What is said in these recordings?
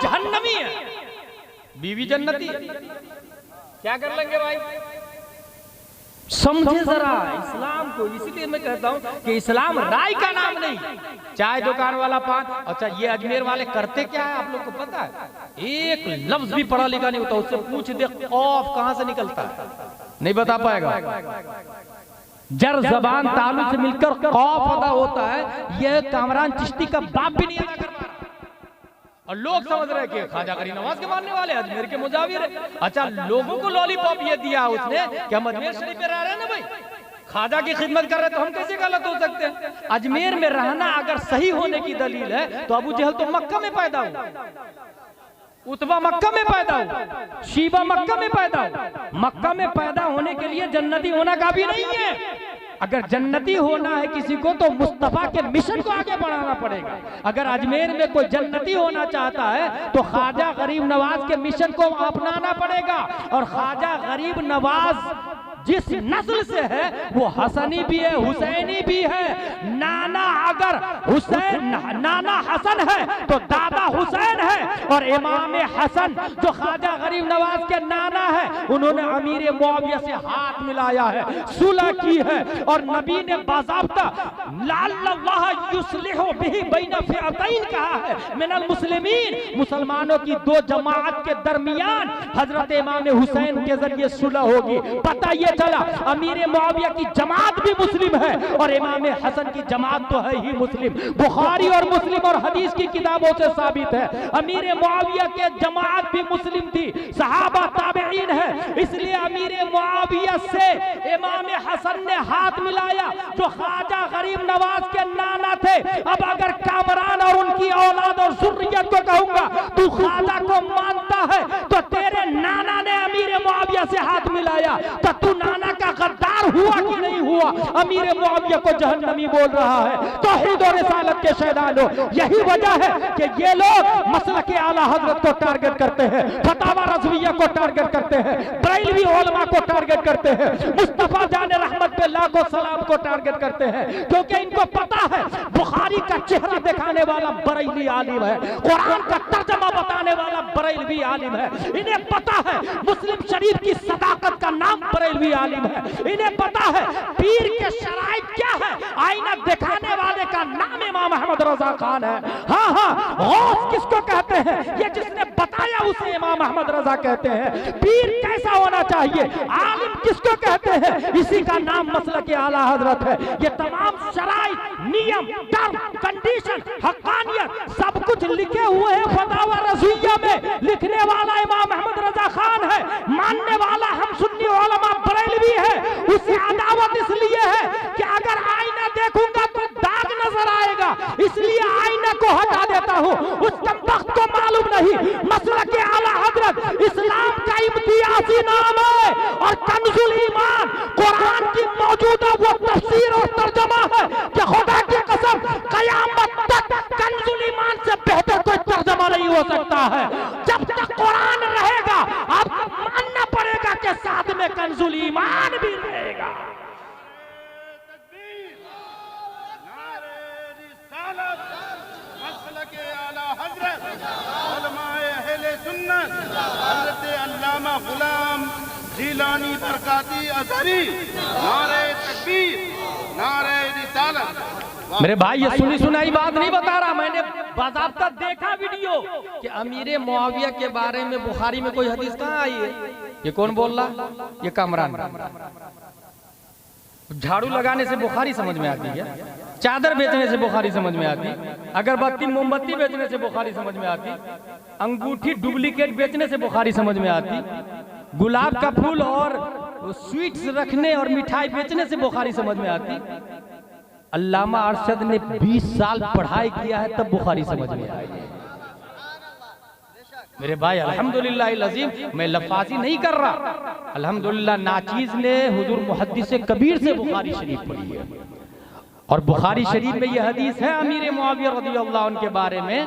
जहन्नमी है, बीवी जन्नती है। क्या कर लेंगे भाई? समझे जरा इस्लाम को। इसीलिए मैं कहता हूं कि इस्लाम राय का नाम नहीं। चाय दुकान वाला पान, अच्छा ये अजमेर वाले करते क्या है आप लोग को पता है? एक लफ्ज भी पढ़ा लिखा नहीं होता, उससे पूछ दे खौफ कहां से निकलता है, नहीं बता पाएगा। जर जबान तालु से मिलकर खौफ अदा होता है, यह कामरान चिश्ती का बाप भी नहीं अदा कर पा। और लोग समझ रहे कि ख्वाजा गरीब नवाज के मानने वाले अजमेर के मुजाविर है। अच्छा लोगों को लॉलीपॉप ये दिया उसने कि हम अजमेर शरीफ में रह रहे हैं ना भाई, ख्वाजा की खिदमत कर रहे हैं, तो हम कैसे गलत हो सकते हैं? अजमेर में रहना अगर सही होने की दलील है तो अबू जहल तो मक्का में पैदा हुआ, उतबा मक्का में पैदा हुआ, शीबा मक्का में पैदा हुआ। मक्का में पैदा होने के लिए जन्नती होना काफी नहीं है। अगर जन्नती होना है किसी को तो मुस्तफा के मिशन को आगे बढ़ाना पड़ेगा। अगर अजमेर में कोई जन्नती होना चाहता है तो ख्वाजा गरीब नवाज के मिशन को अपनाना पड़ेगा। और ख्वाजा गरीब नवाज जिस नस्ल से है वो हसनी भी है, हुसैनी भी है। नाना अगर हुसैन नाना हसन है तो दादा हुसैन है। और इमाम हसन जो ख्वाजा गरीब नवाज के नाना है, उन्होंने अमीर मुआविया से हाथ मिलाया है, सुलह की है। और नबी ने बाज़ाब्ता लअल्लाह युस्लिहु बिही बैन फ़िअतैन कहा है मिनल मुस्लिमीन, मुसलमानों की दो जमात के दरमियान हजरत इमाम हुसैन के जरिए सुलह होगी। पता ये चला अमीर मुआविया की जमात भी मुस्लिम है और इमाम हसन की जमात तो है ही मुस्लिम। बुखारी और मुस्लिम और हदीस की किताबों से साबित है अमीर मुआविया के जमात भी मुस्लिम थी, सहाबा ताबईन है। इसलिए अमीर मुआविया से इमाम हसन ने हाथ मिलाया जो ख्वाजा गरीब नवाज के नाना थे। अब अगर कामरान और उनकी औलाद और जुर्रियत को कहूंगा तू ख्वाजा को मानता है तो तेरे नाना ने अमीर मुआविया से हाथ मिलाया, तो तू नाना का गद्दार हुआ कि नहीं हुआ? अमीर मुआविया को जहन्नमी बोल रहा है। तौहीद और रिसालत के शहदानो, यही वजह है कि ये लोग मसलक आला हजरत को टारगेट करते हैं, फतावा रज़विया को टारगेट करते हैं, बरेलवी उलमा को टारगेट करते हैं, मुस्तफा जाने रहमत पे लाखों सलाम को टारगेट करते हैं। क्योंकि इनको पता है बुखारी का चेहरा दिखाने वाला बरेलवी आलिम है, कुरान का तर्जमा बताने वाला बरेलवी आलिम है। इन्हें पता है मुस्लिम शरीफ की सदाकत का नाम बरेलवी आलिम है। इन्हें पता है पीर के शराइत क्या है, आईना दिखाने वाले का नाम इमाम अहमद रजा खान है। हाँ हाँ, गौस किसको कहते हैं? ये जिसने बताया उसे इमाम अहमद रजा कहते हैं। पीर कैसा होना चाहिए, आलिम किसको कहते हैं? इसी का नाम मसलक आला हजरत है। ये तमाम शराइत, नियम, टर्म, कंडीशन, हक्कानियत सब कुछ लिखे हुए हैं फतावा रज़विया में। लिखने वाला इमाम अहमद रजा खान है, मानने वाला हम सुन्नी उलमा बरेलवी है। उससे अदावत इसलिए है कि अगर आईना देखूंगा तो दाग नजर आएगा, इसलिए आईना को हटा देता हूं। उस कमबख्त को मालूम नहीं मसलक आला हजरत इस्लाम का इम्तियाजी नाम है और कंजुल ईमान कुरान की मौजूदा वो तफसीर और तर्जमा है कि खुदा की कसम कयामत तक कंजुल ईमान से बेहतर कोई तर्जमा नहीं हो सकता है। जब तक कुरान रहेगा आपको मानना पड़ेगा कि साथ में कंजुल ईमान भी रहेगा। गुलाम जिलानी बरकाती अज़हरी, नारे तकबीर, नारे रिसालत। मेरे भाई ये सुनी सुनाई बात नहीं बता रहा, मैंने बाज़ाब्ता देखा वीडियो कि अमीर मुआविया के बारे में बुखारी में कोई हदीस कहाँ आई है। ये कौन बोल रहा? ये कामरान। झाड़ू लगाने से बुखारी समझ में आती है, चादर बेचने से बुखारी समझ में आती, अगरबत्ती मोमबत्ती बेचने से बुखारी समझ में आती, अंगूठी डुप्लीकेट बेचने से बुखारी समझ में आती, गुलाब का फूल और स्वीट्स रखने और मिठाई बेचने से बुखारी समझ में आती। अल्लामा अरशद ने 20 साल पढ़ाई किया है तब बुखारी समझ में आई। मेरे भाई अल्हम्दुलिल्लाह अज़ीम, मैं लफाजी नहीं कर रहा, अल्हम्दुलिल्लाह नाचीज ने हुजूर मुहद्दिस कबीर से बुखारी शरीफ पढ़ी है और बुखारी शरीफ में यह हदीस है अमीर मुआविया रज़ियल्लाहु अन्हु के बारे में,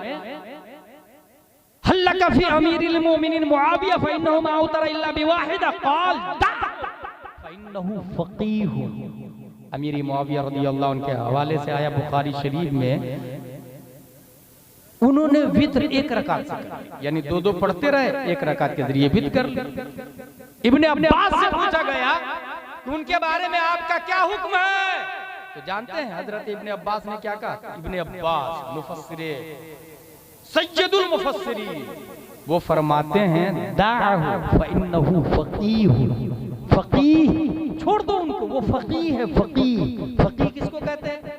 हल्लका फी अमीरिल मोमिनीन मुआविया फइन्नहु मा उतरा इल्ला बिवाहिदा क़ाल दा फइन्नहु फ़क़ीह। अमीर मुआविया रज़ियल्लाहु अन्हु के हवाले से आया बुखारी शरीफ में उन्होंने वित्र एक रकात से कर ली, यानी दो दो पढ़ते रहे, एक रकात के जरिए वित्र कर ली। इब्ने अब्बास से पूछा गया कि उनके बारे में आपका क्या हुक्म है, तो जानते हैं हजरत इब्ने अब्बास ने क्या कहा? इब्ने अब्बास मुफस्सिरे सय्यदुल मुफस्सिरीन, वो फरमाते हैं दाअहु फइन्नहु फकीह, फकीह छोड़ दो उनको, वो फकीह है। फकीह, फकीह किसको कहते हैं?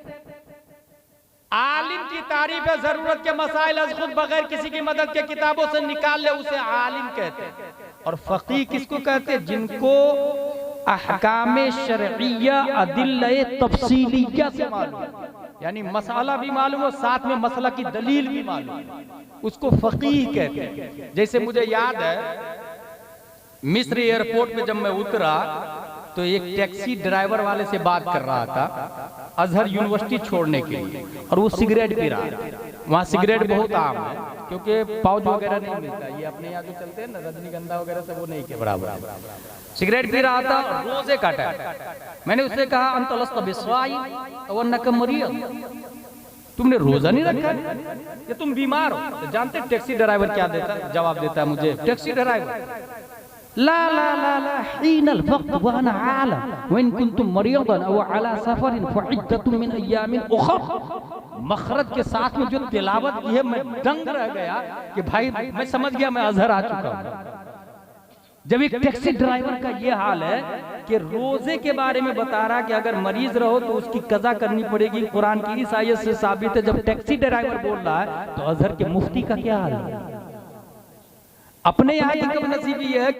आलिम की तारीफ है, जरूरत के मसाइल अज खुद बगैर किसी की मदद के किताबों से निकाल ले, उसे आलिम कहते हैं। और फकीह किसको कहते हैं? जिनको अहकामे शरइया अदिल्ला तफसीलिया से मालूम, यानी मसाला भी मालूम हो, साथ में मसला की दलील भी मालूम, उसको फकीह कहते हैं। जैसे मुझे याद है मिस्र एयरपोर्ट पे जब मैं उतरा तो एक टैक्सी ड्राइवर वाले से बात कर रहा था अजहर यूनिवर्सिटी छोड़ने के लिए, और वो सिगरेट पी रहा था। वहाँ सिगरेट बहुत आम है क्योंकि पाउच वगैरह नहीं मिलता, ये अपने यहाँ जो चलते हैं ना रजनीगंधा वगैरह से, वो नहीं के बराबर। सिगरेट पी रहा था, रोजे काटा। मैंने उससे कहा अंतलस्त बिस्वाई वन्नक मरियम, तुमने रोजा नहीं रखा या तुम बीमार हो? तो जानते टैक्सी ड्राइवर क्या देता है? जवाब देता है मुझे टैक्सी ड्राइवर, ला ला ला ला हीनल वक्त व अना आलम व इन कुंतुम मरियदन अव अला सफरिन फइद्दतुम मिन अय्यामिन उखर। मखरज के साथ में जो तिलावत की है, मैं दंग रह गया कि भाई मैं समझ गया मैं अजहर आ चुका हूं। जब एक टैक्सी ड्राइवर का ये हाल है कि रोजे के बारे में बता रहा कि अगर मरीज रहो तो उसकी कज़ा करनी पड़ेगी, कुरान की इस आयत से साबित है। जब टैक्सी ड्राइवर बोल रहा है तो अजहर के मुफ्ती का क्या हाल है? अपने यहाँ की कब नसीबी है